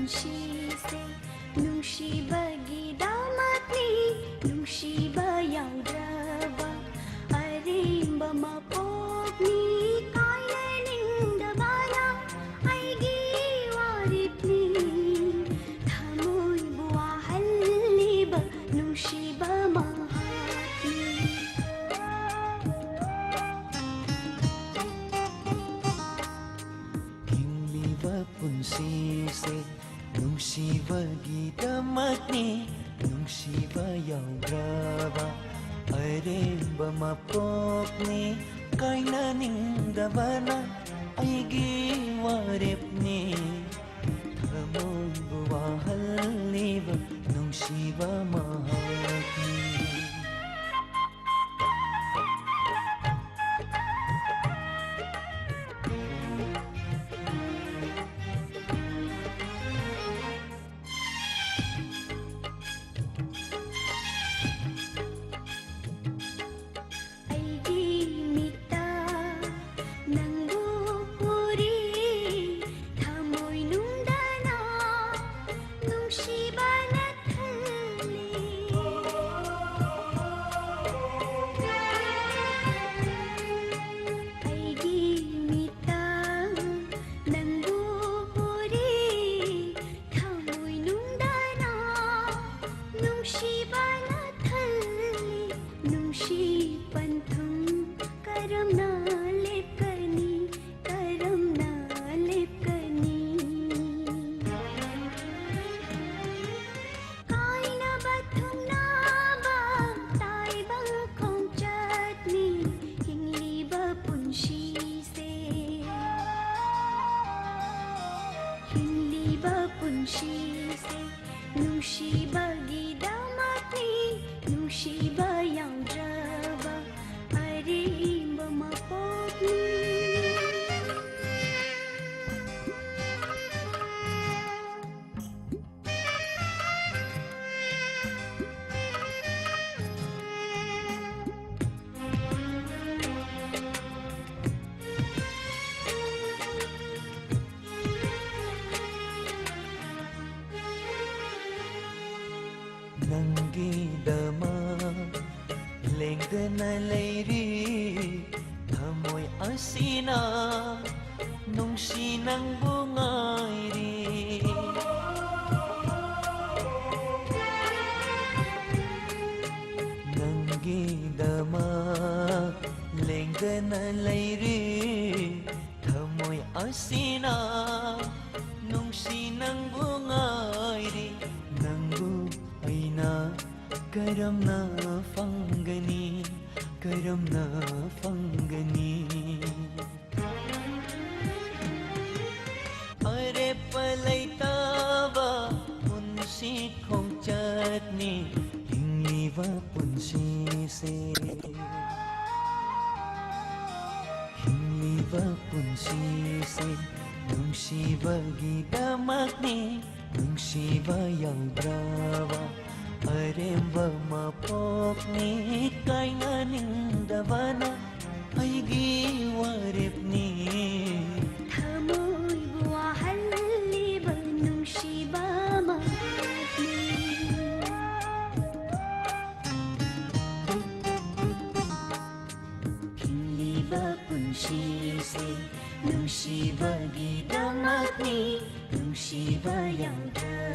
ꯄꯨꯟꯁꯤꯁꯦ ꯅꯨꯡꯁꯤꯕꯒꯤꯗꯃꯛꯅꯤ ꯅꯨꯡꯁꯤꯕ ꯌꯥꯎꯗ꯭ꯔꯕ ꯑꯔꯦꯝꯕ ꯃꯄꯣꯛꯅꯤ ꯀꯥꯏꯅꯅꯤꯡꯗꯕꯅ ꯑꯩꯒꯤ ꯋꯥꯔꯦꯞꯅꯤ ꯊꯃꯣꯏꯕꯨ ꯋꯥꯍꯜꯂꯤꯕ ꯅꯨꯡꯁꯤꯕ ꯃꯍꯥꯛꯅꯤ ꯍꯤꯡꯂꯤꯕ ꯄꯨꯟꯁꯤꯁꯦ ꯅꯨꯡꯁꯤꯕꯒꯤꯗꯃꯛꯅꯤ ꯅꯨꯡꯁꯤꯕ ꯌꯥꯎꯗ꯭ꯔꯕ ꯑꯔꯦꯝꯕ ꯃꯄꯣꯛꯅꯤ ꯀꯥꯏꯅꯅꯤꯡꯗꯕꯅ ꯑꯩꯒꯤ ꯋꯥꯔꯦꯞꯅꯤ ꯊꯃꯣꯏꯕꯨ ꯋꯥꯍꯜꯂꯤꯕ ꯅꯨꯡꯁꯤꯕ ꯃꯍꯥꯛꯅꯤ ꯄꯨꯟꯁꯤꯁꯦ ꯅꯨꯡꯁꯤꯕꯒꯤꯗꯃꯛꯅꯤ ꯅꯨꯡꯁꯤꯕ ꯌꯥꯎꯗ꯭ꯔꯕ ꯑꯔꯦꯝꯕ ꯃꯄꯣꯛꯅꯤ ꯅꯪꯒꯤꯗꯃꯛ ꯂꯦꯡꯗꯅ ꯂꯩꯔꯤ ꯊꯃꯣꯏ ꯑꯁꯤꯅ ꯅꯨꯡꯁꯤ ꯅꯪꯕꯨ ꯉꯥꯏꯔꯤ ꯅꯪꯒꯤꯗꯃꯛ ꯂꯦꯡꯗꯅ ꯂꯩꯔꯤ ꯊꯃꯣꯏ ꯑꯁꯤꯅ ꯅꯨꯡꯁꯤ ꯅꯪꯕꯨ ꯉꯥꯏꯔꯤ ꯅꯪꯕꯨ ꯑꯩꯅ ꯀꯔꯝꯅ ꯐꯪꯒꯅꯤ ꯀꯔꯝꯅ ꯐꯪꯒꯅꯤ ꯑꯔꯦꯞꯄ ꯂꯩꯇꯕ ꯄꯨꯟꯁꯤ ꯈꯣꯡꯆꯠꯅꯤ ꯍꯤꯡꯂꯤꯕ ꯄꯨꯟꯁꯤꯁꯦ ꯍꯤꯡꯂꯤꯕ ꯄꯨꯟꯁꯤꯁꯦ ꯅꯨꯡꯁꯤꯕꯒꯤꯗꯃꯛꯅꯤ ꯅꯨꯡꯁꯤꯕ ꯌꯥꯎꯗ꯭ꯔꯕ ꯑꯔꯦꯝꯕ ꯃꯄꯣꯛꯅꯤ ꯀꯥꯏꯅꯅꯤꯡꯗꯕꯅ ꯑꯩꯒꯤ ꯋꯥꯔꯦꯞꯅꯤ ꯊꯃꯣꯏꯕꯨ ꯋꯥꯍꯜꯂꯤꯕ ꯅꯨꯡꯁꯤꯕ ꯃꯍꯥꯛꯅꯤ ꯍꯤꯡꯂꯤꯕ ꯄꯨꯟꯁꯤꯁꯦ ꯅꯨꯡꯁꯤꯕꯒꯤꯗꯃꯛꯅꯤ ꯅꯨꯡꯁꯤꯕ ꯌꯥꯎꯗ꯭ꯔꯕ